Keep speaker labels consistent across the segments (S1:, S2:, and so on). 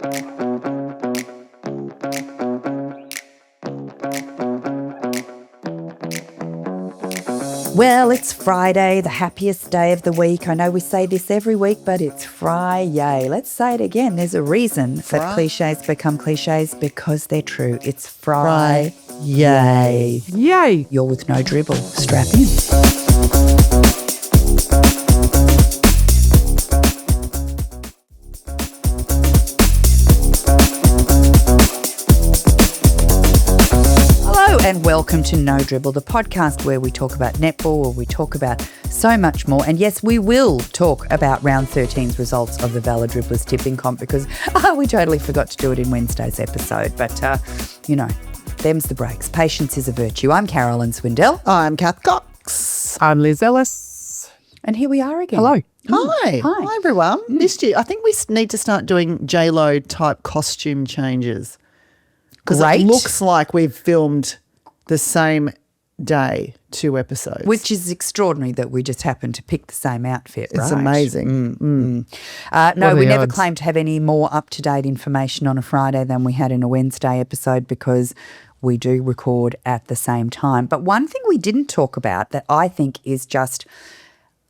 S1: Well, it's Friday, the happiest day of the week. I know we say this every week, but it's Fri-yay. Let's say it again. There's a reason that cliches become cliches because they're true. It's Fri-yay.
S2: Yay.
S1: You're with No Dribble. Strap in. And welcome to No Dribble, the podcast where we talk about netball, or we talk about so much more. And yes, we will talk about round 13's results of the Valor Dribblers tipping comp because we totally forgot to do it in Wednesday's episode. But, them's the breaks. Patience is a virtue. I'm Carolyn Swindell.
S3: I'm Cath Cox.
S2: I'm Liz Ellis.
S1: And here we are again.
S2: Hello.
S3: Hi. Hi, everyone. Missed you. I think we need to start doing J-Lo type costume changes because it looks like we've filmed the same day, 2 episodes.
S1: Which is extraordinary that we just happened to pick the same outfit, right?
S3: It's amazing.
S1: No, we never claim to have any more up-to-date information on a Friday than we had in a Wednesday episode because we do record at the same time. But one thing we didn't talk about that I think is just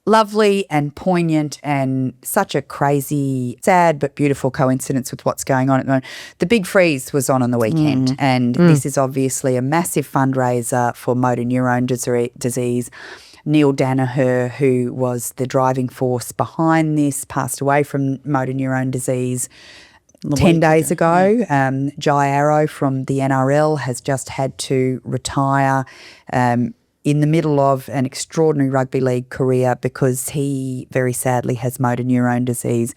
S1: lovely and poignant and such a crazy, sad but beautiful coincidence with what's going on at the moment. The Big Freeze was on the weekend and this is obviously a massive fundraiser for motor neurone disease. Neil Danaher, who was the driving force behind this, passed away from motor neurone disease 10 days ago. Jai Arrow from the NRL has just had to retire in the middle of an extraordinary rugby league career because he very sadly has motor neurone disease.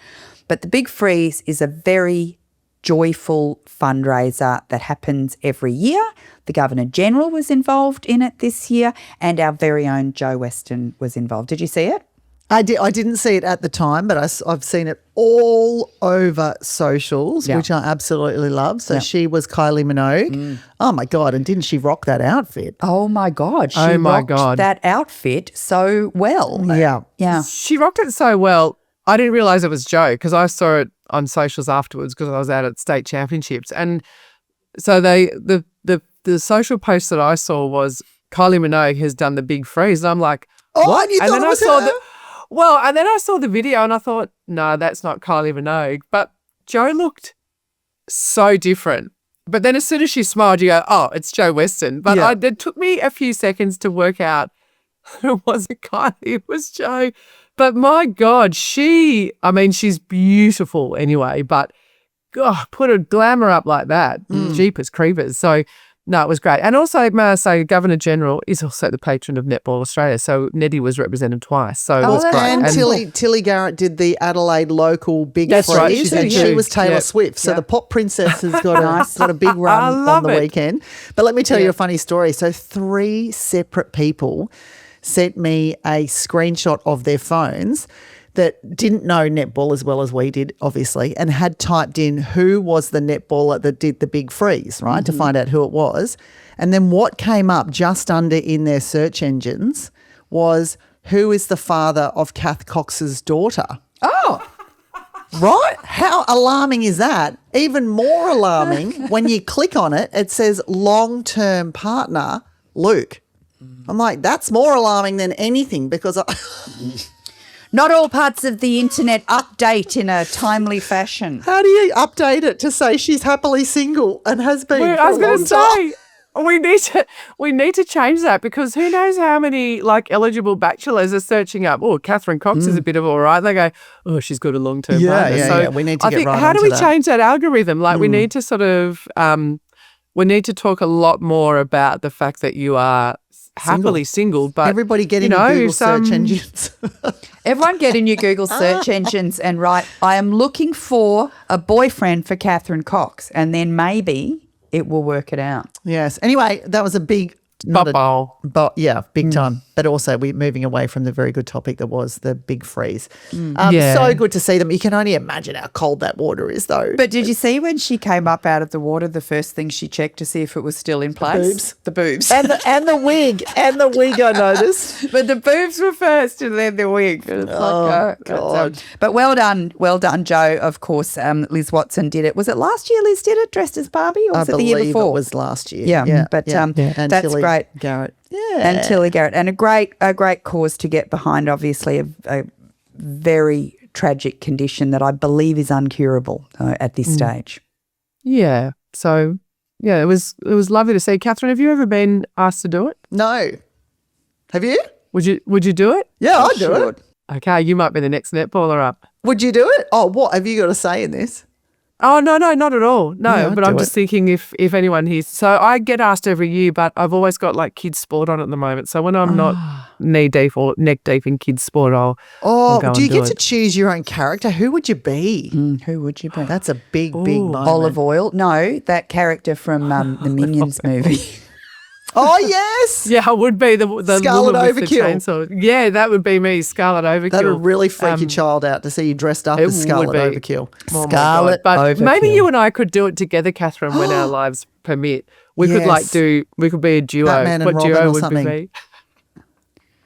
S1: But the Big Freeze is a very joyful fundraiser that happens every year. The Governor-General was involved in it this year and our very own Jo Weston was involved. Did you see it?
S3: I didn't see it at the time, but I've seen it all over socials, which I absolutely love. So she was Kylie Minogue. Oh, my God. And didn't she rock that outfit?
S1: Oh, my God. She rocked that outfit so well.
S3: Yeah.
S2: She rocked it so well. I didn't realise it was Jo because I saw it on socials afterwards because I was out at state championships. And so the social post that I saw was Kylie Minogue has done the Big Freeze. And I'm like, what?
S3: And you thought it was her?
S2: Well, and then I saw the video and I thought, no, that's not Kylie Minogue. But Jo looked so different. But then as soon as she smiled, you go, oh, it's Jo Weston. But it took me a few seconds to work out it wasn't Kylie, it was Jo. But my God, she's beautiful anyway. But God, put a glamour up like that. Jeepers creepers. So, no, it was great. And also, may I say, Governor-General is also the patron of Netball Australia. So Nettie was represented twice. So it was great.
S3: And Tilly Garrett did the Adelaide local Big Freeze.
S2: Right,
S3: and she was Taylor Swift. So the pop princess has got a big run on the weekend. But let me tell you a funny story. So 3 separate people sent me a screenshot of their phones that didn't know netball as well as we did, obviously, and had typed in who was the netballer that did the Big Freeze, right, to find out who it was. And then what came up just under in their search engines was who is the father of Cath Cox's daughter.
S1: Oh,
S3: right? How alarming is that? Even more alarming, when you click on it, it says long-term partner, Luke. I'm like, that's more alarming than anything because
S1: not all parts of the internet update in a timely fashion.
S3: How do you update it to say she's happily single and has been for
S2: I was
S3: going to
S2: say, we need to change that because who knows how many eligible bachelors are searching up, oh, Catherine Cox is a bit of all right. They go, oh, she's got a long-term partner.
S3: So we need to get right
S2: how do we
S3: that.
S2: change that algorithm? We need to sort of we need to talk a lot more about the fact that you are happily single, but
S3: everybody get in your Google search engines.
S1: Everyone get in your Google search engines and write, I am looking for a boyfriend for Catherine Cox, and then maybe it will work it out.
S3: Yes. Anyway, that was a big
S2: Football.
S3: But yeah, big time. But also we're moving away from the very good topic that was the big freeze.
S2: Yeah.
S3: So good to see them. You can only imagine how cold that water is though.
S1: But did you see when she came up out of the water, the first thing she checked to see if it was still in place? The boobs.
S3: And the wig. And the wig, I noticed.
S1: But the boobs were first and then the wig. It's
S3: God.
S1: But well done, Joe. Of course, Liz Watson did it. Was it last year Liz did it, dressed as Barbie, or was it the year before?
S3: It was last year.
S1: Yeah. But
S3: And
S1: that's
S3: Tilly
S1: great.
S3: Garrett. Yeah.
S1: And Tilly Garrett. And a great cause to get behind, obviously, a very tragic condition that I believe is uncurable at this stage.
S2: Yeah. So, yeah, it was lovely to see. Catherine, have you ever been asked to do it?
S3: No. Have you?
S2: Would you do it?
S3: Yeah, I'd do it.
S2: Okay, you might be the next netballer up.
S3: Would you do it? Oh, what have you got to say in this?
S2: Oh, no, not at all. No,
S3: Yeah,
S2: but
S3: I'd
S2: I'm
S3: do
S2: just
S3: it.
S2: thinking if anyone hears. So I get asked every year, but I've always got like kids sport on at the moment. So when I'm not knee deep or neck deep in kids sport, I'll go
S3: do you
S2: and
S3: get
S2: do
S3: to
S2: it.
S3: choose your own character? Who would you be?
S1: Who would you be?
S3: That's a big moment.
S1: Olive Oil? No, that character from the Minions movie.
S3: Oh, yes.
S2: Yeah, I would be the
S3: Scarlet
S2: woman with the
S3: Overkill.
S2: chainsaw. Yeah, that would be me, Scarlet Overkill.
S3: That would really freak your child out to see you dressed up
S2: it
S3: as Scarlet
S2: would be.
S3: Overkill.
S2: Oh my
S1: Scarlet
S2: God. But
S1: Overkill.
S2: maybe you and I could do it together, Catherine, when our lives permit. We could we could be a duo.
S3: Batman and
S2: what
S3: Robin
S2: duo
S3: or
S2: would
S3: something.
S2: be?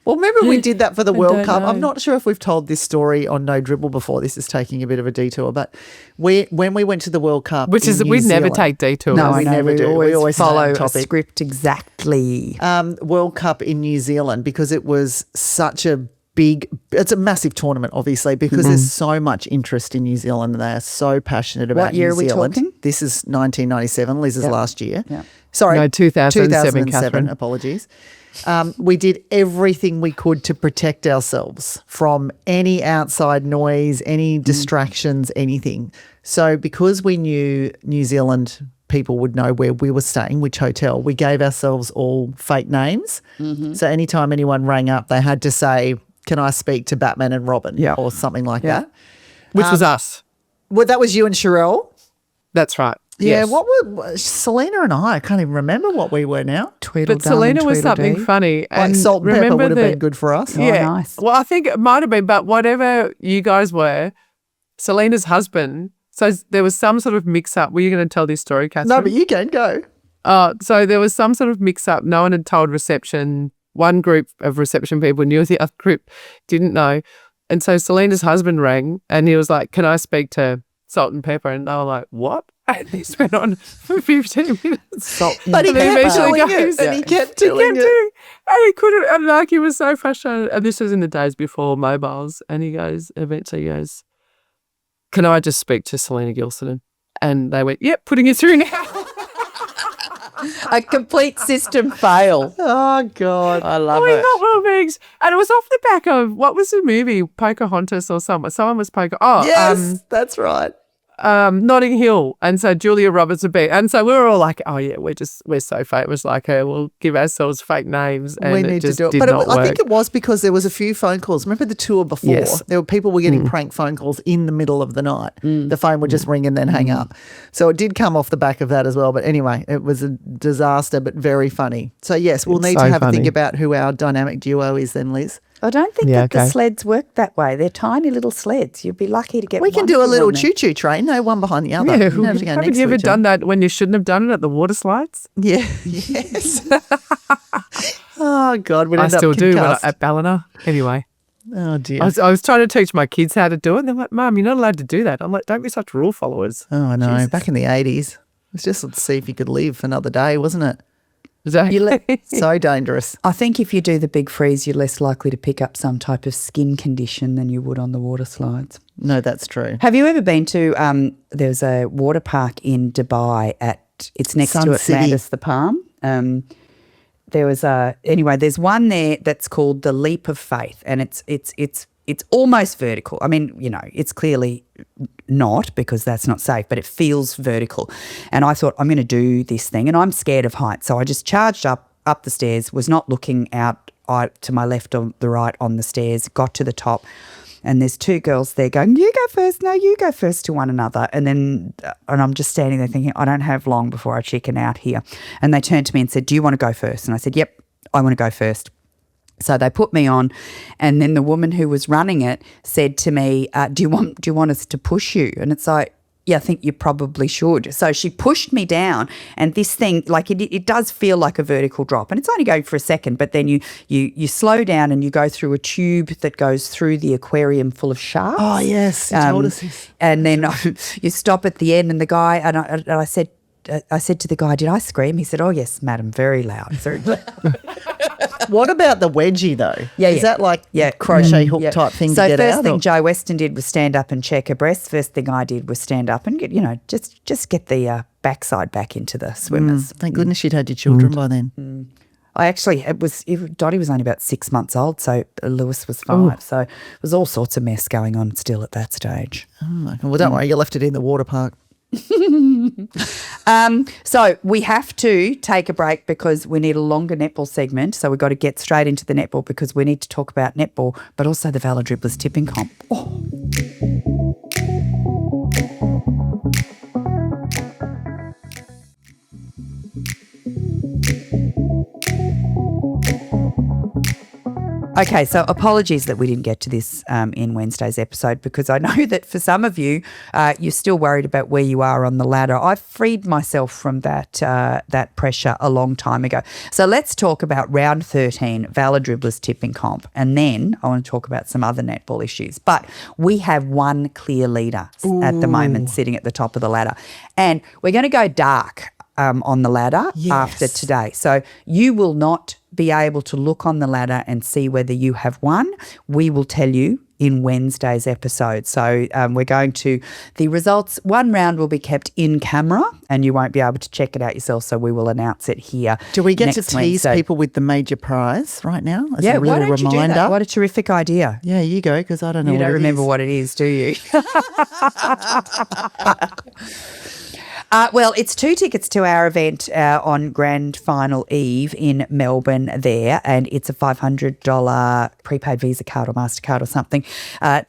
S3: Well, remember we did that for the World
S2: don't
S3: Cup.
S2: know.
S3: I'm not sure if we've told this story on No Dribble before. This is taking a bit of a detour. But when we went to the World Cup
S2: Which is
S3: in New
S2: we'd never
S3: Zealand-
S2: take detours.
S1: No,
S3: we
S1: I know.
S3: never do. We always stay
S1: follow
S3: on
S1: a
S3: topic.
S1: script exactly.
S3: World Cup in New Zealand, because it was such a it's a massive tournament, obviously, because there's so much interest in New Zealand. They are so passionate about
S1: What year
S3: New
S1: are we
S3: Zealand.
S1: talking?
S3: This is 1997. Liz's last year.
S1: Yeah.
S3: Sorry.
S2: No, 2007, Catherine.
S3: Apologies. We did everything we could to protect ourselves from any outside noise, any distractions, anything. So because we knew New Zealand people would know where we were staying, which hotel, we gave ourselves all fake names. So anytime anyone rang up, they had to say, "Can I speak to Batman and Robin?"
S1: Yeah.
S3: or something like that.
S2: Which was us.
S3: Well, that was you and Sherelle.
S2: That's right.
S3: Yeah,
S2: Yes.
S3: what were Selena and I can't even remember what we were now.
S1: Tweedledum
S2: But Selena
S1: and
S2: was something
S1: Tweedledee.
S2: funny.
S3: Like
S2: And
S3: salt and pepper
S2: remember
S3: would have
S2: the-
S3: been good for us.
S1: Oh,
S2: Yeah.
S1: nice.
S2: Well, I think it might have been, but whatever you guys were, Selena's husband. So there was some sort of mix-up. Were you going to tell this story, Catherine?
S3: No, but you can go.
S2: So there was some sort of mix-up. No one had told reception. One group of reception people knew, the other group didn't know. And so Selena's husband rang and he was like, "Can I speak to Salt and Pepper?" And they were like, "What?" And this went on for 15 minutes.
S3: But he
S2: And then
S3: kept
S2: eventually
S3: doing it.
S2: goes-
S3: And he kept
S2: He
S3: doing
S2: kept
S3: it.
S2: doing, and he couldn't, and like he was so frustrated. And this was in the days before mobiles. And eventually he goes, "Can I just speak to Selena Gilson?" And they went, "Yep, putting you through now."
S1: A complete system fail.
S3: Oh, God.
S1: I love
S2: We
S1: it.
S2: got well beings. And it was off the back of, what was the movie? Pocahontas or someone. Someone was
S3: Yes, that's right.
S2: Notting Hill. And so Julia Roberts would be. And so we were all like, oh yeah, we're so famous like her. We'll give ourselves fake names. And
S3: We need
S2: it
S3: to
S2: just
S3: do it.
S2: did
S3: But
S2: not work.
S3: I think it was because there was a few phone calls. Remember the tour before?
S2: Yes.
S3: There were people were getting prank phone calls in the middle of the night. The phone would just ring and then hang up. So it did come off the back of that as well. But anyway, it was a disaster, but very funny. So yes, we'll
S2: It's
S3: need
S2: so
S3: to have a
S2: funny.
S3: think about who our dynamic duo is then, Liz.
S1: I don't think
S2: Yeah,
S1: that the
S2: okay.
S1: sleds work that way. They're tiny little sleds. You'd be lucky to get
S3: We can
S1: one
S3: do a
S1: thing
S3: little
S1: on there.
S3: choo-choo train, no one behind the other.
S2: Yeah,
S3: You don't have to go
S2: haven't
S3: next
S2: you
S3: to
S2: ever
S3: each other.
S2: done that when you shouldn't have done it at the water slides?
S3: Yeah, yes. Oh, God, we'd
S2: I
S3: end up
S2: still do
S3: concussed.
S2: at Ballina. Anyway,
S3: Oh, dear.
S2: I was trying to teach my kids how to do it. And they're like, "Mum, you're not allowed to do that." I'm like, "Don't be such rule followers."
S3: Oh, I know.
S2: Jesus.
S3: Back in the 80s, it was just let's see if you could live another day, wasn't it?
S2: Exactly.
S3: So dangerous.
S1: I think if you do the big freeze, you're less likely to pick up some type of skin condition than you would on the water slides.
S3: No, that's true.
S1: Have you ever been to, there's a water park in Dubai it's next
S3: Sun
S1: to
S3: City.
S1: Atlantis the Palm. There's one there that's called the Leap of Faith, and it's almost vertical. I mean, it's clearly not because that's not safe, but it feels vertical. And I thought, I'm going to do this thing, and I'm scared of heights. So I just charged up the stairs, was not looking out to my left or the right on the stairs, got to the top. and there's two girls there going, you go first, no, you go first to one another. And I'm just standing there thinking, I don't have long before I chicken out here. And they turned to me and said, do you want to go first? And I said, yep, I want to go first. So they put me on, and then the woman who was running it said to me, do you want us to push you? And it's like, yeah, I think you probably should. So she pushed me down, and this thing, like it does feel like a vertical drop, and it's only going for a second, but then you slow down and you go through a tube that goes through the aquarium full of sharks.
S3: Oh, yes, you told us this.
S1: And then you stop at the end, and the guy, and I said to the guy, did I scream? He said, oh, yes, madam, very loud. Very loud.
S3: What about the wedgie though? Is that like crochet hook type thing to get out?
S1: So first thing Joe Weston did was stand up and check her breasts. First thing I did was stand up and get, just get the backside back into the swimmers.
S3: Thank goodness you'd had your children by then.
S1: I actually, Dottie was only about 6 months old, so Lewis was 5. So it was all sorts of mess going on still at that stage.
S3: Oh, well, don't worry, you left it in the water park.
S1: So we have to take a break because we need a longer netball segment. So we've got to get straight into the netball because we need to talk about netball, but also the Valor Dribblers tipping comp. Oh. Okay, so apologies that we didn't get to this in Wednesday's episode because I know that for some of you, you're still worried about where you are on the ladder. I freed myself from that pressure a long time ago. So let's talk about round 13, Valor Dribblers tipping comp, and then I want to talk about some other netball issues. But we have one clear leader at the moment sitting at the top of the ladder, and we're going to go dark on the ladder after today. So you will not be able to look on the ladder and see whether you have won. We will tell you in Wednesday's episode. So we're going to, the results, one round will be kept in camera and you won't be able to check it out yourself, so we will announce it here.
S3: Do we get to tease people with the major prize right now as a
S1: why
S3: little
S1: don't you do
S3: reminder?
S1: that? What a terrific idea.
S3: Yeah, you go, because I don't know
S1: You
S3: what
S1: don't
S3: it
S1: remember
S3: is.
S1: what it is, do you? Well, it's 2 tickets to our event on Grand Final Eve in Melbourne there, and it's a $500 prepaid Visa card or MasterCard or something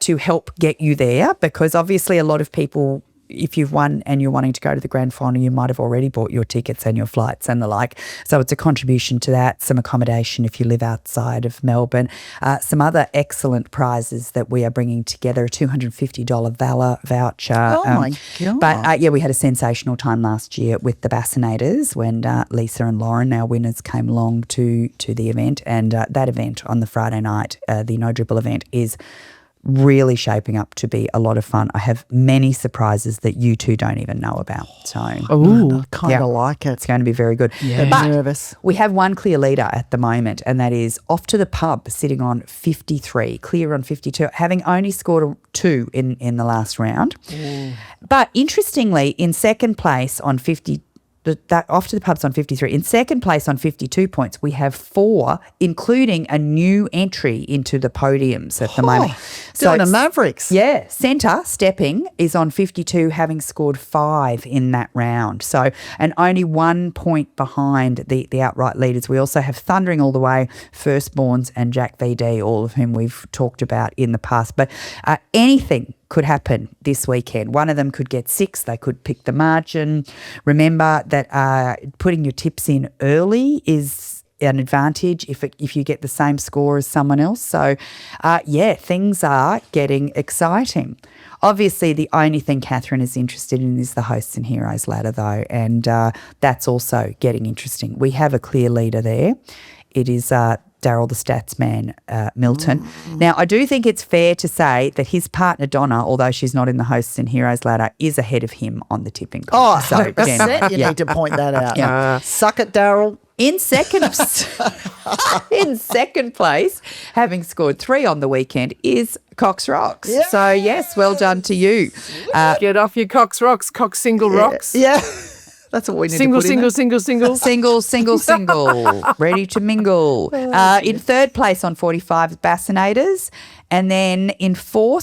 S1: to help get you there, because obviously a lot of people, if you've won and you're wanting to go to the grand final, you might have already bought your tickets and your flights and the like. So it's a contribution to that, some accommodation if you live outside of Melbourne. Some other excellent prizes that we are bringing together, a $250 Valor voucher.
S3: Oh, my God.
S1: But, we had a sensational time last year with the Bassinators when Lisa and Lauren, our winners, came along to the event. And that event on the Friday night, the No Dribble event, is really shaping up to be a lot of fun. I have many surprises that you two don't even know about. So,
S3: I kind of like it.
S1: It's going to be very good.
S3: Yeah.
S1: But
S3: nervous.
S1: we have one clear leader at the moment, and that is Off to the Pub, sitting on 53, clear on 52, having only scored 2 in the last round. But interestingly, in second place on 50, that Off to the Pub's on 53. In second place on 52 points, we have 4, including a new entry into the podiums at the moment.
S3: So the Mavericks.
S1: Yeah, Centre, Stepping, is on 52, having scored 5 in that round. So, and only 1 point behind the outright leaders. We also have Thundering All the Way, Firstborns, and Jack VD, all of whom we've talked about in the past. But anything could happen this weekend. One of them could get 6. They could pick the margin. Remember that putting your tips in early is an advantage if you get the same score as someone else. So, things are getting exciting. Obviously, the only thing Catherine is interested in is the Hosts and Heroes ladder, though, and that's also getting interesting. We have a clear leader there. It is Daryl the Stats Man Milton. Now, I do think it's fair to say that his partner Donna, although she's not in the Hosts and Heroes ladder, is ahead of him on the tipping comp.
S3: Oh, 100%. You need to point that out.
S1: Yeah.
S3: Suck it, Daryl.
S1: In second place, having scored 3 on the weekend, is Cox Rocks. Yeah. So, yes, well done to you.
S2: Get off your Cox Rocks, Cox Single Rocks.
S3: Yeah. That's what we need to put in.
S1: Single. Ready to mingle. In third place on 45, Bassinators. And then in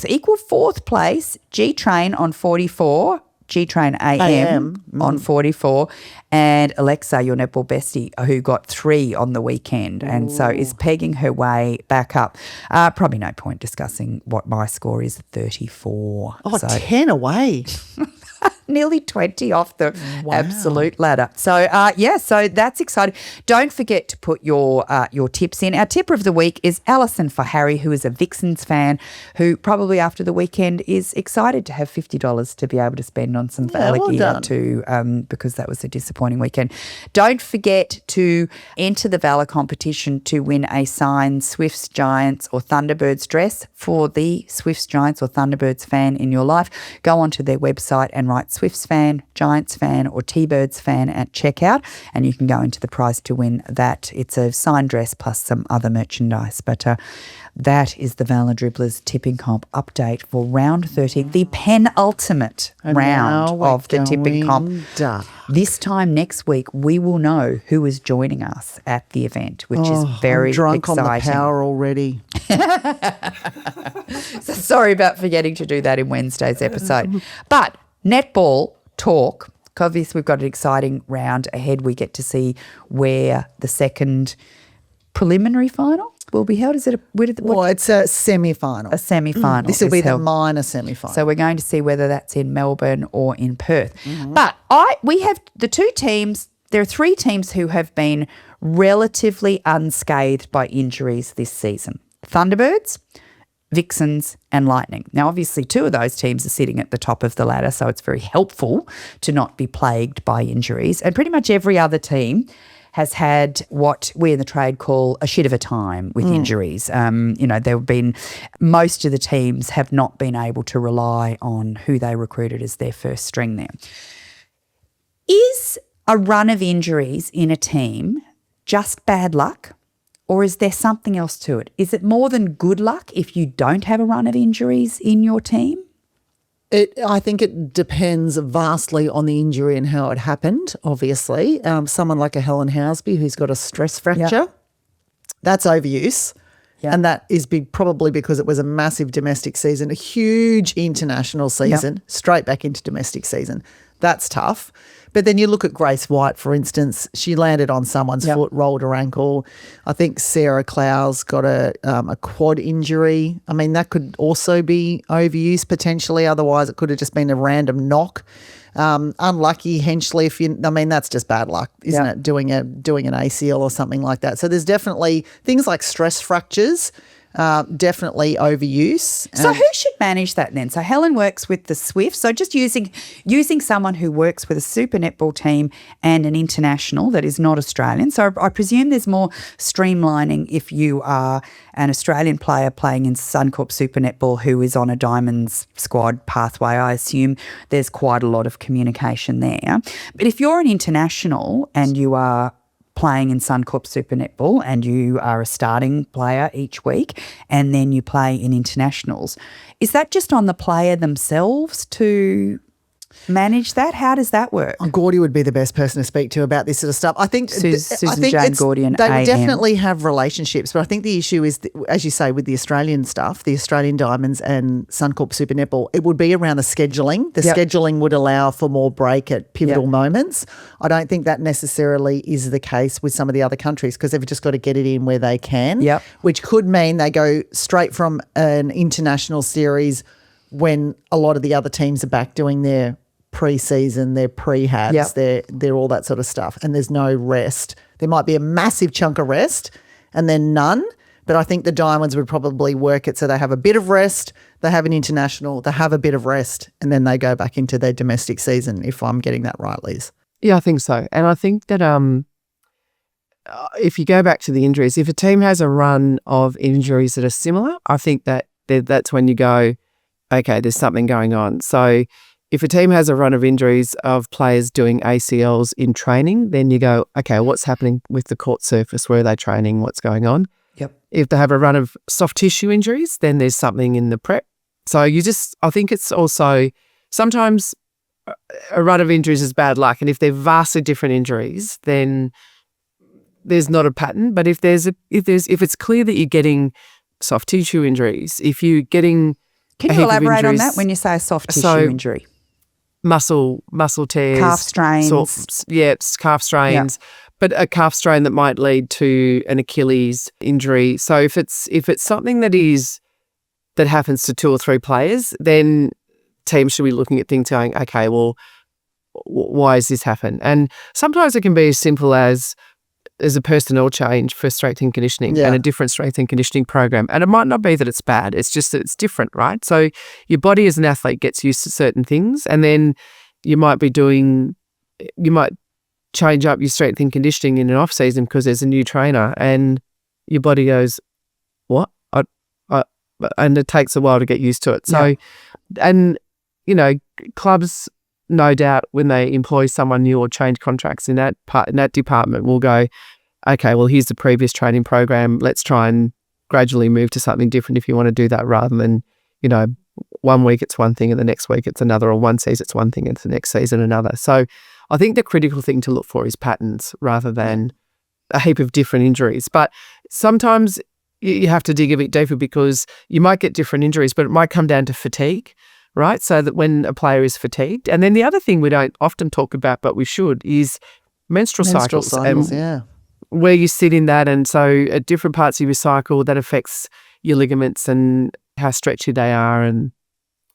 S1: equal fourth place, G-Train on 44. G-Train AM on 44, and Alexa, your netball bestie, who got 3 on the weekend and so is pegging her way back up. Probably no point discussing what my score is, 34.
S3: Oh, 10 away.
S1: Nearly 20 off the absolute ladder. So, so that's exciting. Don't forget to put your tips in. Our tipper of the week is Alison for Harry, who is a Vixens fan, who probably after the weekend is excited to have $50 to be able to spend on some gear too, because that was a disappointing weekend. Don't forget to enter the Valor competition to win a signed Swifts, Giants or Thunderbirds dress for the Swifts, Giants or Thunderbirds fan in your life. Go onto their website and write Swifts fan, Giants fan or T-Birds fan at checkout, and you can go into the prize to win that. It's a signed dress plus some other merchandise. But that is the Valor Dribblers tipping comp update for round 13, the penultimate round of the tipping comp. This time next week, we will know who is joining us at the event, which is very exciting.
S3: I'm drunk on the power already.
S1: So sorry about forgetting to do that in Wednesday's episode. But netball talk, obviously we've got an exciting round ahead. We get to see where the second preliminary final will be held. Is it
S3: it's a semi-final.
S1: A semi-final.
S3: This will be the minor semi-final.
S1: So we're going to see whether that's in Melbourne or in Perth. But we have the 2 teams. There are 3 teams who have been relatively unscathed by injuries this season. Thunderbirds, Vixens and Lightning. Now, obviously, 2 of those teams are sitting at the top of the ladder, so it's very helpful to not be plagued by injuries. And pretty much every other team has had what we in the trade call a shit of a time with injuries. There have been most of the teams have not been able to rely on who they recruited as their first string there. Is a run of injuries in a team just bad luck? Or is there something else to it? Is it more than good luck if you don't have a run of injuries in your team?
S3: I think it depends vastly on the injury and how it happened, obviously. Someone like a Helen Housby who's got a stress fracture, that's overuse. Yep. And that is probably because it was a massive domestic season, a huge international season, straight back into domestic season. That's tough. But then you look at Grace White, for instance. She landed on someone's foot, rolled her ankle. I think Sarah Clowes got a quad injury. I mean, that could also be overuse potentially. Otherwise, it could have just been a random knock. Unlucky Henchley, that's just bad luck, isn't it? Doing an ACL or something like that. So there's definitely things like stress fractures. Definitely overuse.
S1: So who should manage that then? So Helen works with the Swifts. So just using someone who works with a super netball team and an international that is not Australian. So I presume there's more streamlining if you are an Australian player playing in Suncorp Super Netball who is on a Diamonds squad pathway. I assume there's quite a lot of communication there. But if you're an international and you are playing in Suncorp Super Netball and you are a starting player each week and then you play in internationals, is that just on the player themselves to manage that? How does that work?
S3: Gordy would be the best person to speak to about this sort of stuff. I think
S1: Susan Jane Gordy and
S3: they
S1: AM.
S3: definitely have relationships, but I think the issue is, as you say, with the Australian stuff, the Australian Diamonds and Suncorp Super Netball, it would be around the scheduling. The scheduling would allow for more break at pivotal moments. I don't think that necessarily is the case with some of the other countries because they've just got to get it in where they can, which could mean they go straight from an international series when a lot of the other teams are back doing their pre-season, their prehabs, their all that sort of stuff, and there's no rest. There might be a massive chunk of rest and then none, but I think the Diamonds would probably work it so they have a bit of rest, they have an international, they have a bit of rest, and then they go back into their domestic season, if I'm getting that right, Liz.
S2: Yeah, I think so. And I think that if you go back to the injuries, if a team has a run of injuries that are similar, I think that's when you go, okay, there's something going on. So if a team has a run of injuries of players doing ACLs in training, then you go, okay, what's happening with the court surface? Where are they training? What's going on?
S1: Yep.
S2: If they have a run of soft tissue injuries, then there's something in the prep. So I think it's also sometimes a run of injuries is bad luck. And if they're vastly different injuries, then there's not a pattern. But if it's clear that you're getting soft tissue injuries, if you're getting
S1: Can you elaborate on that when you say a soft tissue injury?
S2: muscle tears,
S1: calf strains.
S2: It's calf strains. Yep. But a calf strain that might lead to an Achilles injury. So if it's something that happens to 2 or 3 players, then teams should be looking at things going, okay, well, why has this happened? And sometimes it can be as simple as a personnel change for strength and conditioning and a different strength and conditioning program. And it might not be that it's bad. It's just that it's different, right? So your body as an athlete gets used to certain things, and then you might change up your strength and conditioning in an off season because there's a new trainer, and your body goes, what? And it takes a while to get used to it. So, and clubs, no doubt, when they employ someone new or change contracts in that department, will go, okay, well, here's the previous training program. Let's try and gradually move to something different if you want to do that, rather than, 1 week it's one thing and the next week it's another, or one season it's one thing and the next season another. So I think the critical thing to look for is patterns rather than a heap of different injuries. But sometimes you have to dig a bit deeper because you might get different injuries, but it might come down to fatigue, right? So that when a player is fatigued. And then the other thing we don't often talk about, but we should, is menstrual cycles and where you sit in that. And so at different parts of your cycle, that affects your ligaments and how stretchy they are and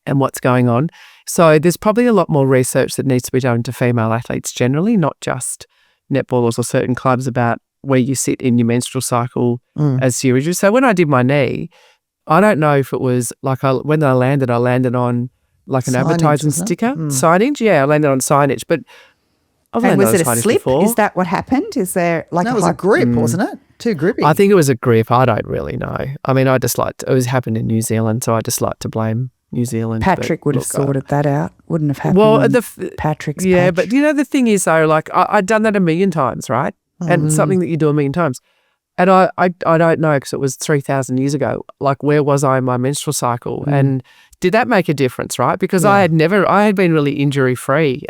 S2: what's going on. So there's probably a lot more research that needs to be done to female athletes generally, not just netballers or certain clubs, about where you sit in your menstrual cycle as your injury. So when I did my knee, I don't know if it was like when I landed on like an advertising sticker, signage. Yeah, I landed on signage, but I've landed on signage before. And was it a slip? Before.
S1: Is that what happened? Is there like
S3: it was a grip, wasn't it? Too grippy.
S2: I think it was a grip. I don't really know. I mean, it happened in New Zealand, so I just like to blame New Zealand.
S1: Patrick would have sorted that out. Wouldn't have happened. Well, Patrick's
S2: page. But the thing is though, like I'd done that 1,000,000 times, right? And something that you do 1,000,000 times. And I don't know, because it was 3,000 years ago. Like, where was I in my menstrual cycle? And did that make a difference, right? Because I had been really injury free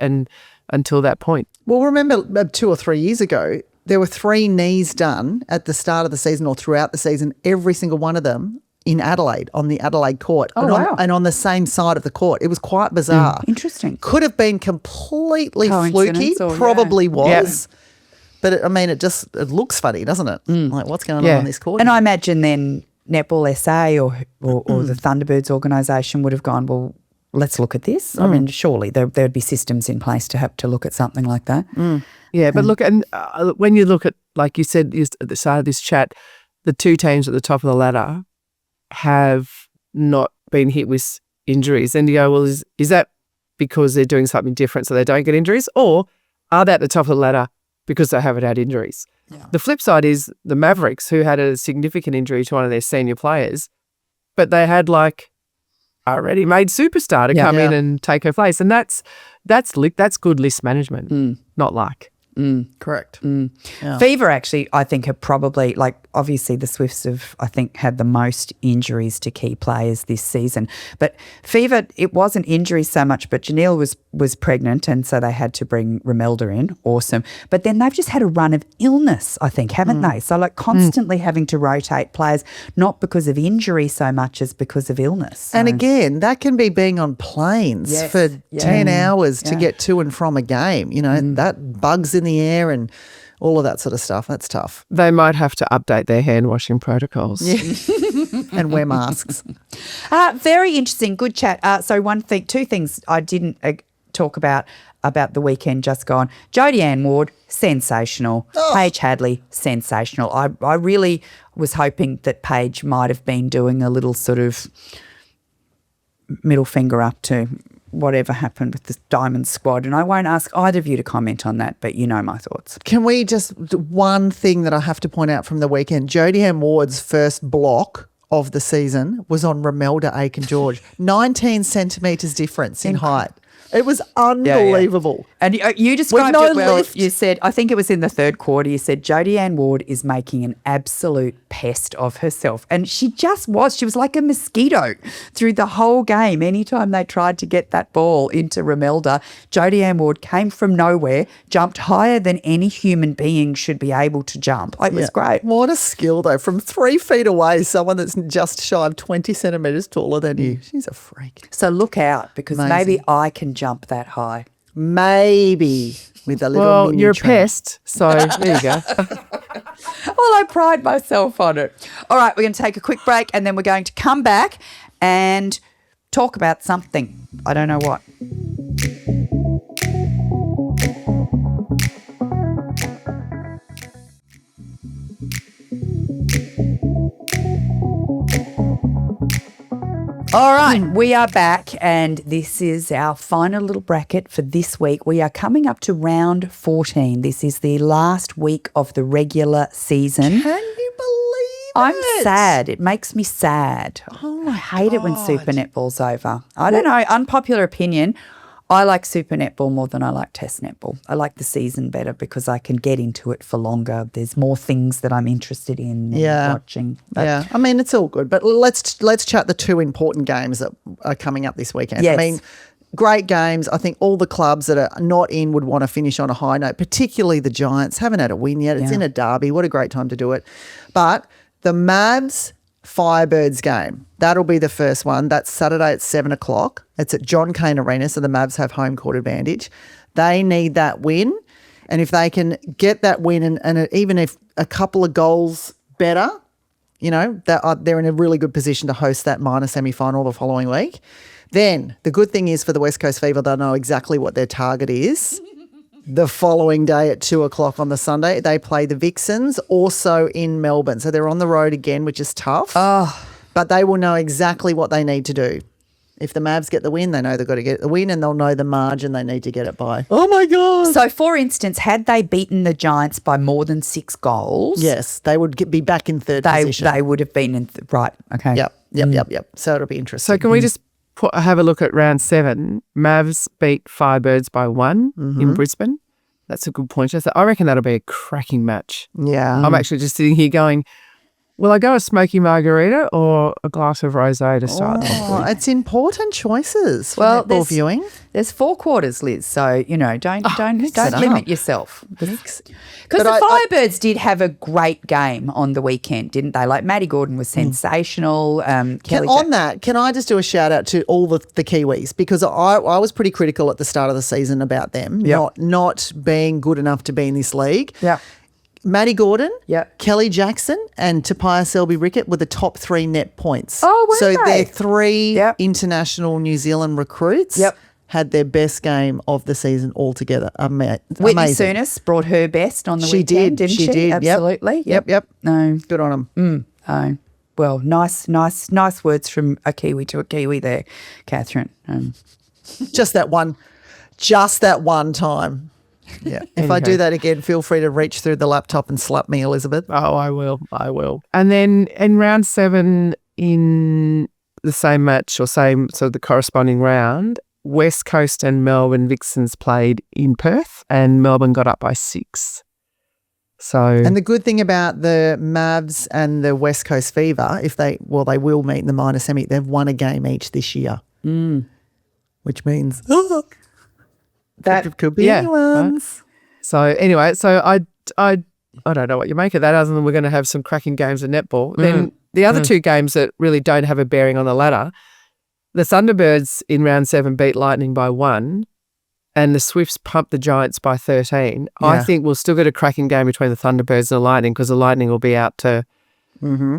S2: until that point.
S3: Well, remember 2 or 3 years ago, there were 3 knees done at the start of the season or throughout the season, every single one of them in Adelaide, on the Adelaide court. And on the same side of the court. It was quite bizarre.
S1: Interesting.
S3: Could have been completely fluky, probably was. Yeah. But it looks funny, doesn't it? Like, what's going on this court?
S1: And I imagine then Netball SA or the Thunderbirds organisation would have gone, well, let's look at this. I mean, surely there'd be systems in place to have to look at something like that.
S2: Yeah, but look, and when you look at, like you said at the start of this chat, the 2 teams at the top of the ladder have not been hit with injuries. And you go, well, is that because they're doing something different so they don't get injuries? Or are they at the top of the ladder because they haven't had injuries? Yeah. The flip side is the Mavericks, who had a significant injury to one of their senior players, but they had like a ready-made superstar to come in and take her place. And that's good list management, not luck.
S3: Correct.
S1: Yeah. Fever actually, I think, have probably, like, obviously the Swifts have, I think, had the most injuries to key players this season. But Fever, it wasn't injuries so much, but Janelle was pregnant, and so they had to bring Romelda in. Awesome. But then they've just had a run of illness, I think, haven't they? So, like, constantly having to rotate players, not because of injury so much as because of illness. So.
S3: And again, that can be being on planes for 10 hours to get to and from a game. That bugs in the air and all of that sort of stuff. That's tough.
S2: They might have to update their hand washing protocols.
S3: And wear masks.
S1: Very interesting. Good chat. So 2 things I didn't talk about the weekend just gone. Jodie Ann Ward, sensational. Paige Hadley, sensational. I really was hoping that Paige might have been doing a little sort of middle finger up to whatever happened with the Diamond squad. And I won't ask either of you to comment on that, but you know my thoughts.
S3: Can we one thing that I have to point out from the weekend, Jodie Ann Ward's first block of the season was on Romelda Aiken-George. 19 centimetres difference in height. It was unbelievable.
S1: And you described it well. You said, I think it was in the third quarter, you said Jodie Ann Ward is making an absolute pest of herself. And she just was. She was like a mosquito through the whole game. Anytime they tried to get that ball into Romelda, Jodie Ann Ward came from nowhere, jumped higher than any human being should be able to jump. It was great.
S3: What a skill, though. From 3 feet away, someone that's just shy of 20 centimetres taller than you. She's a freak.
S1: So look out, because maybe I can jump that high.
S3: Maybe with a little
S2: Well,
S3: mini
S2: you're a
S3: tramp.
S2: pest, so there you go.
S1: Well, I pride myself on it. All right, we're going to take a quick break and then we're going to come back and talk about something. I don't know what. All right, we are back and this is our final little bracket for this week. We are coming up to round 14. This is the last week of the regular season.
S3: Can you believe
S1: I'm
S3: it?
S1: sad. It makes me sad.
S3: Oh,
S1: I hate it when Super Netball's over. I don't know, unpopular opinion, I like Super Netball more than I like Test Netball. I like the season better because I can get into it for longer. There's more things that I'm interested in and watching.
S3: Yeah, I mean, it's all good. But let's chat the two important games that are coming up this weekend.
S1: Yes.
S3: I mean, great games. I think all the clubs that are not in would want to finish on a high note, particularly the Giants. Haven't had a win yet. It's in a derby. What a great time to do it. But the Mavs Firebirds game, that'll be the first one. That's Saturday at 7 o'clock. It's at John Cain Arena, so the Mavs have home court advantage. They need that win. And if they can get that win and even if a couple of goals better, you know, they're in a really good position to host that minor semi-final the following week. Then the good thing is for the West Coast Fever, they'll know exactly what their target is. The following day at 2 o'clock on the Sunday, they play the Vixens, also in Melbourne. So they're on the road again, which is tough.
S1: Oh.
S3: But they will know exactly what they need to do. If the Mavs get the win, they know they've got to get the win and they'll know the margin they need to get it by.
S1: Oh, my God. So, for instance, had they beaten the Giants by more than 6 goals?
S3: Yes, they would be back in third position.
S1: They would have been in right, okay.
S3: Yep. So it'll be interesting.
S2: So can we just have a look at round 7? Mavs beat Firebirds by 1 in Brisbane. That's a good point. I reckon that'll be a cracking match.
S3: Yeah.
S2: I'm actually just sitting here going, will I go a smoky margarita or a glass of rosé to start?
S3: It's important choices for netball viewing.
S1: There's 4 quarters, Liz. So, you know, don't limit yourself. Because the Firebirds did have a great game on the weekend, didn't they? Like Maddie Gordon was sensational. Kelly
S3: can I just do a shout out to all the Kiwis? Because I was pretty critical at the start of the season about them not being good enough to be in this league.
S1: Yeah.
S3: Maddie Gordon, Kelly Jackson and Tapia Selby-Rickett were the top 3 net points.
S1: Oh, were
S3: so
S1: they?
S3: their 3 international New Zealand recruits had their best game of the season altogether.
S1: Whitney
S3: amazing.
S1: Souness brought her best on the
S3: She
S1: weekend,
S3: did.
S1: didn't she?
S3: She did.
S1: Absolutely.
S3: Yep.
S1: No.
S3: Good on them.
S1: Oh. Well, nice words from a Kiwi to a Kiwi there, Catherine.
S3: Just that one time. Yeah. If I do that again, feel free to reach through the laptop and slap me, Elizabeth.
S2: Oh, I will. And then in round 7, in the same match or the corresponding round, West Coast and Melbourne Vixens played in Perth and Melbourne got up by 6. And
S3: the good thing about the Mavs and the West Coast Fever, they will meet in the minor semi, they've won a game each this year. Which means that could be anyone's.
S2: Right. So anyway, I don't know what you make of that other than we're going to have some cracking games of netball. Then the other 2 games that really don't have a bearing on the ladder, the Thunderbirds in round 7 beat Lightning by 1 and the Swifts pumped the Giants by 13. Yeah. I think we'll still get a cracking game between the Thunderbirds and the Lightning because the Lightning will be out to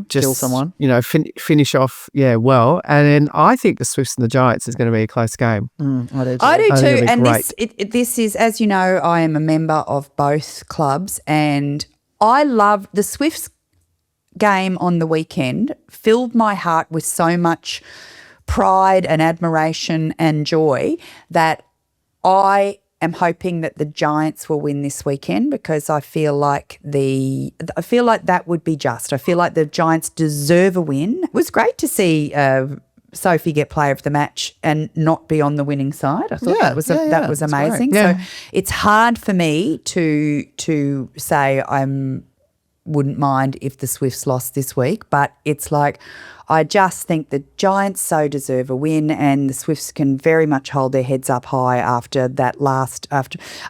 S2: just
S3: kill someone.
S2: You know, finish off, well. And then I think the Swifts and the Giants is going to be a close game.
S1: I do too. And this is, as you know, I am a member of both clubs and I love the Swifts game on the weekend, filled my heart with so much pride and admiration and joy that I am hoping that the Giants will win this weekend because I feel like that would be just. I feel like the Giants deserve a win. It was great to see Sophie get player of the match and not be on the winning side. I thought that was amazing. So it's hard for me to say wouldn't mind if the Swifts lost this week, but it's like I just think the Giants so deserve a win, and the Swifts can very much hold their heads up high after that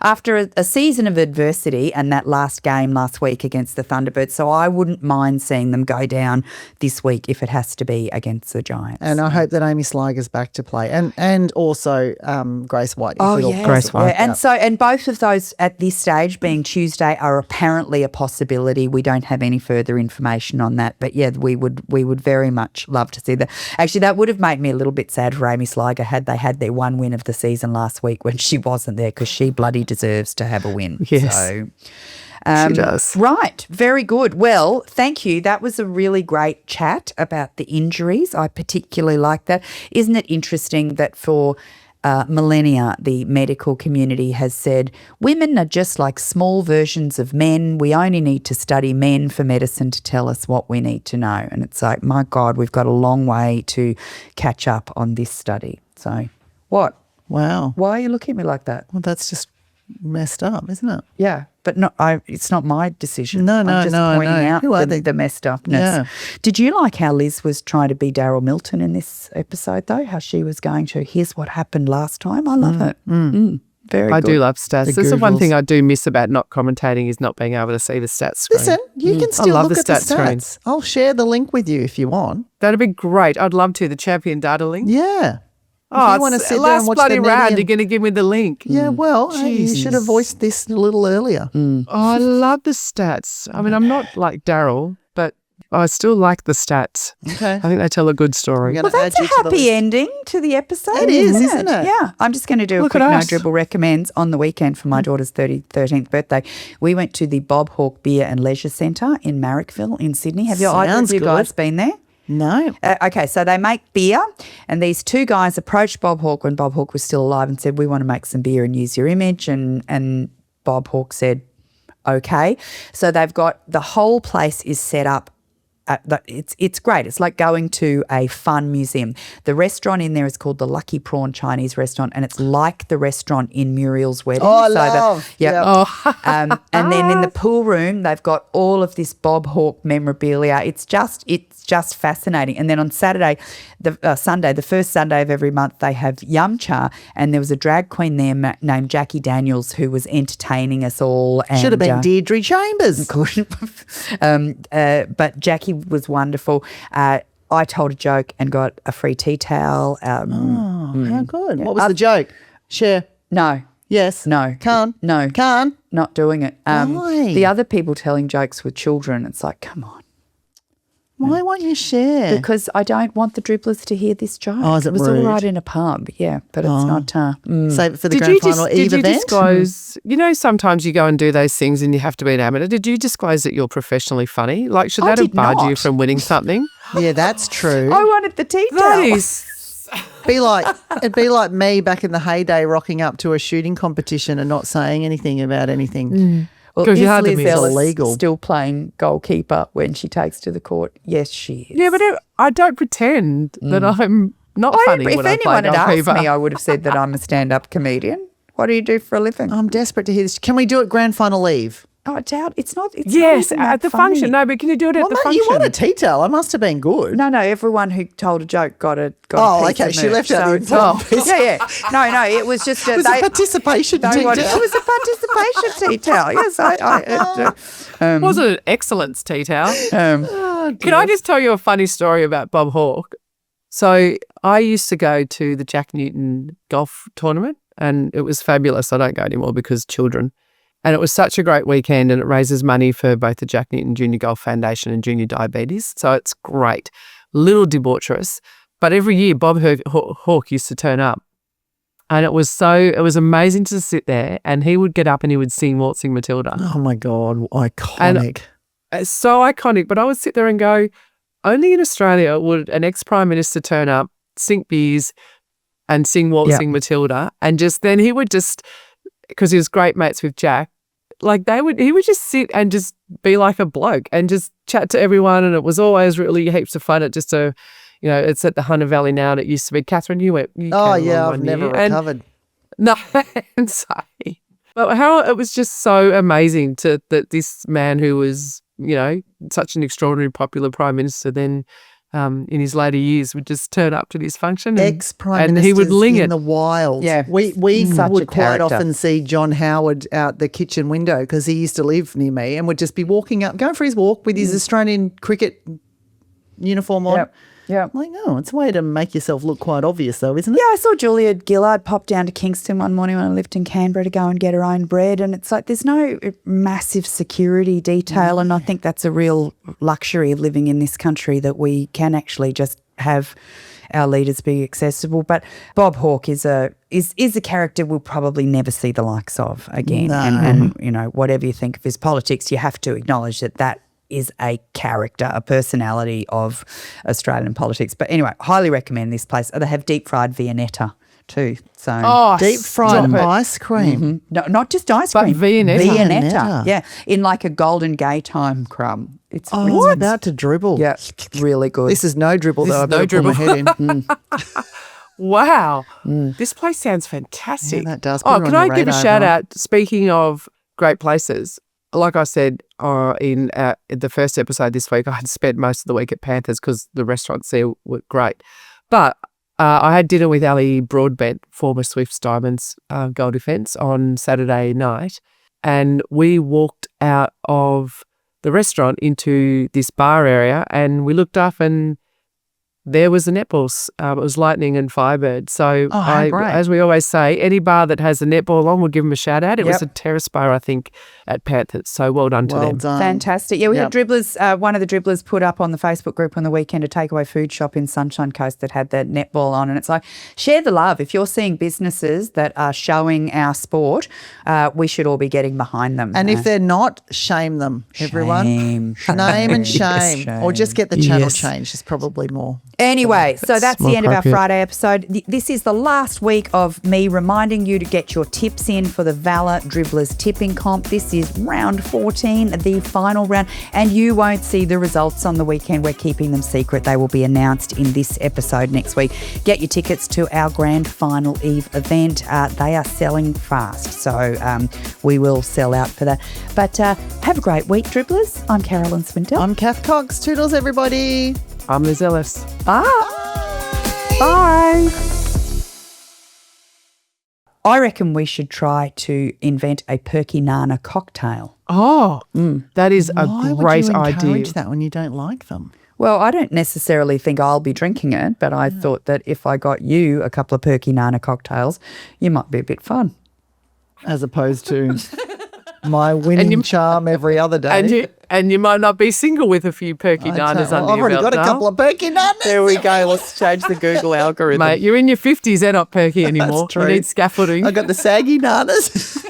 S1: after a season of adversity and that last game last week against the Thunderbirds. So I wouldn't mind seeing them go down this week if it has to be against the Giants.
S3: And I hope that Amy Sliger's back to play, and also Grace White.
S1: Grace White. Yeah. And both of those at this stage, being Tuesday, are apparently a possibility. We don't have any further information on that, but yeah, we would very much love to see that. Actually, that would have made me a little bit sad for Amy Sliger had they had their one win of the season last week when she wasn't there, because she bloody deserves to have a win.
S2: Yes.
S1: So,
S2: she does.
S1: Right. Very good. Well, thank you. That was a really great chat about the injuries. I particularly like that. Isn't it interesting that for millennia, the medical community has said women are just like small versions of men. We only need to study men for medicine to tell us what we need to know. And it's like, my God, we've got a long way to catch up on this study. So what?
S3: Wow.
S1: Why are you looking at me like that?
S3: Well, that's just messed up, isn't it?
S1: Yeah, but it's not my decision.
S3: I'm just
S1: pointing out the messed upness.
S3: Yeah.
S1: Did you like how Liz was trying to be Daryl Milton in this episode, though? How she was going to, here's what happened last time. I love it. Very good.
S2: I do love stats. That's the one thing I do miss about not commentating is not being able to see the stats screen.
S3: Listen, you can still look at the stats.
S2: Screens.
S3: I'll share the link with you if you want.
S2: That'd be great. I'd love to. The champion data link.
S3: Yeah.
S2: Oh, you want to sit there and watch bloody round, you're going to give me the link.
S3: Yeah, well, you should have voiced this a little earlier.
S2: Oh, I love the stats. I mean, I'm not like Daryl, but I still like the stats.
S3: Okay.
S2: I think they tell a good story.
S1: Well, that's a happy ending to the episode.
S3: It is, isn't it?
S1: Yeah. I'm just going to do a quick No Dribble recommends. On the weekend for my daughter's 13th birthday, we went to the Bob Hawke Beer and Leisure Centre in Marrickville in Sydney. Have either of you guys been there?
S3: No.
S1: Okay, so they make beer, and these two guys approached Bob Hawke when Bob Hawke was still alive and said, we want to make some beer and use your image, and Bob Hawke said, okay. So they've got the whole place is set up. It's great. It's like going to a fun museum. The restaurant in there is called the Lucky Prawn Chinese Restaurant, and it's like the restaurant in Muriel's Wedding.
S3: Oh, I love.
S1: And then in the pool room, they've got all of this Bob Hawke memorabilia. It's just fascinating. And then on Saturday, Sunday, the first Sunday of every month, they have Yum Cha, and there was a drag queen there named Jackie Daniels who was entertaining us all. And,
S3: should have been Deirdre Chambers.
S1: But Jackie was wonderful. I told a joke and got a free tea towel.
S3: How good. What was the joke? Share.
S1: No.
S3: Yes.
S1: No.
S3: Can't.
S1: No.
S3: Can't.
S1: Not doing it.
S3: Why?
S1: The other people telling jokes with children, it's like, come on.
S3: Why won't you share?
S1: Because I don't want the dribblers to hear this joke.
S3: Oh, is it
S1: was
S3: rude?
S1: all right in a pub, yeah, but it's not.
S3: Save it for the grand final eve event.
S2: Did you disclose? You know, sometimes you go and do those things and you have to be an amateur. Did you disclose that you're professionally funny? Like, should that have barred you from winning something?
S3: Yeah, that's true.
S1: I wanted the tea towel.
S2: That is.
S3: It'd be like me back in the heyday rocking up to a shooting competition and not saying anything about anything.
S1: Well, is
S2: Liz
S1: Ellis
S3: illegal.
S1: still playing goalkeeper when she takes to the court? Yes, she is.
S2: Yeah, but I don't pretend that I'm not funny when I play goalkeeper.
S1: If anyone had asked me, I would have said that I'm a stand-up comedian. What do you do for a living?
S3: I'm desperate to hear this. Can we do it grand final eve?
S1: Oh, I doubt it's not. It's
S2: yes,
S1: not
S2: at the
S1: funny.
S2: function. No, but can you do it at the function?
S3: You want a tea towel? I must have been good.
S1: No, everyone who told a joke got a piece
S3: okay.
S1: Of
S3: She left out the
S1: merch.
S3: important piece.
S1: Yeah. No, it was just
S3: It was a participation tea towel.
S1: It was a participation tea towel. Yes,
S2: was it an excellence tea towel? Can I just tell you a funny story about Bob Hawke? So I used to go to the Jack Newton golf tournament, and it was fabulous. I don't go anymore because children. And it was such a great weekend, and it raises money for both the Jack Newton Junior Golf Foundation and Junior Diabetes. So it's great. Little debaucherous. But every year Bob Hawke used to turn up. And it was amazing to sit there, and he would get up and he would sing Waltzing Matilda.
S3: Oh my God, iconic.
S2: And it's so iconic. But I would sit there and go, only in Australia would an ex-Prime Minister turn up, sink beers and sing Waltzing Matilda. And then he would just, because he was great mates with Jack, he would just sit and just be like a bloke and just chat to everyone, and it was always really heaps of fun. It's at the Hunter Valley now, and it used to be. Catherine, you went.
S3: I've never recovered.
S2: No, and sorry, but how it was just so amazing that this man who was, such an extraordinary popular Prime Minister then in his later years would just turn up to this function
S3: Ex-Prime
S2: and he would
S3: Ministers
S2: ling
S3: in
S2: it.
S3: the wild.
S1: Yeah.
S3: We
S1: Such a
S3: would quite
S1: character.
S3: often see John Howard out the kitchen window because he used to live near me and would just be walking up, going for his walk with his Australian cricket uniform on.
S1: Yep. Yeah.
S3: I'm like, oh, it's a way to make yourself look quite obvious though, isn't it?
S1: Yeah, I saw Julia Gillard pop down to Kingston one morning when I lived in Canberra to go and get her own bread, and it's like there's no massive security detail, and I think that's a real luxury of living in this country that we can actually just have our leaders be accessible. But Bob Hawke is a character we'll probably never see the likes of again.
S3: No.
S1: And you know, whatever you think of his politics, you have to acknowledge that is a character, a personality of Australian politics. But anyway, highly recommend this place. They have deep fried Viennetta too. So
S3: deep fried ice cream.
S1: Mm-hmm. No, not just ice
S2: But
S1: cream.
S2: Viennetta.
S1: Yeah, in like a golden gay time crumb. It's
S3: About to dribble.
S1: Yeah, really good.
S3: This is no dribble
S2: This
S3: though.
S2: is
S3: I better
S2: no
S3: put my
S2: dribble.
S3: head in.
S2: Wow. This place sounds fantastic.
S3: Yeah, that does. Put it on
S2: Can
S3: your
S2: I give a
S3: radar,
S2: shout
S3: everyone.
S2: out? Speaking of great places, like I said in the first episode this week, I had spent most of the week at Panthers because the restaurants there were great. But I had dinner with Ali Broadbent, former Swifts Diamonds goal defence, on Saturday night, and we walked out of the restaurant into this bar area, and we looked up and there was the netballs. It was Lightning and Firebird. So
S3: great.
S2: as we always say, any bar that has a netball on, we'll give them a shout out. It was
S1: Yep.
S2: a terrace bar, I think, at Panthers. So well done to
S3: Well
S2: them.
S3: done.
S1: Fantastic. Yeah, we had
S3: Yep.
S1: dribblers. One of the dribblers put up on the Facebook group on the weekend a takeaway food shop in Sunshine Coast that had the netball on. And it's like, share the love. If you're seeing businesses that are showing our sport, we should all be getting behind them.
S3: And if they're not, shame them, everyone.
S1: Shame.
S3: Name and shame.
S1: Shame.
S3: Or just get the channel
S2: Yes.
S3: changed is probably more.
S1: Anyway, so that's
S2: more
S1: the end of our
S2: appropriate.
S1: Friday episode. This is the last week of me reminding you to get your tips in for the Valor Dribblers tipping comp. This is round 14, the final round, and you won't see the results on the weekend. We're keeping them secret. They will be announced in this episode next week. Get your tickets to our grand final eve event. They are selling fast, so we will sell out for that. But have a great week, Dribblers. I'm Carolyn Swinton.
S3: I'm Cath Cox. Toodles, everybody.
S2: I'm Liz Ellis.
S1: Bye. Bye. I reckon we should try to invent a Perky Nana cocktail.
S2: Oh, that is a
S3: Why
S2: great
S3: would you
S2: idea.
S3: encourage that when you don't like them?
S1: Well, I don't necessarily think I'll be drinking it, but I thought that if I got you a couple of Perky Nana cocktails, you might be a bit fun.
S3: As opposed to my winning charm every other day.
S2: And you might not be single with a few Perky Nanas under
S3: I've
S2: your
S3: already
S2: belt
S3: got a
S2: now.
S3: couple of Perky Nanas.
S1: There we go. Let's change the Google algorithm.
S2: Mate, you're in your 50s. They're not perky anymore.
S3: true.
S2: You need scaffolding.
S3: I got the saggy Nanas.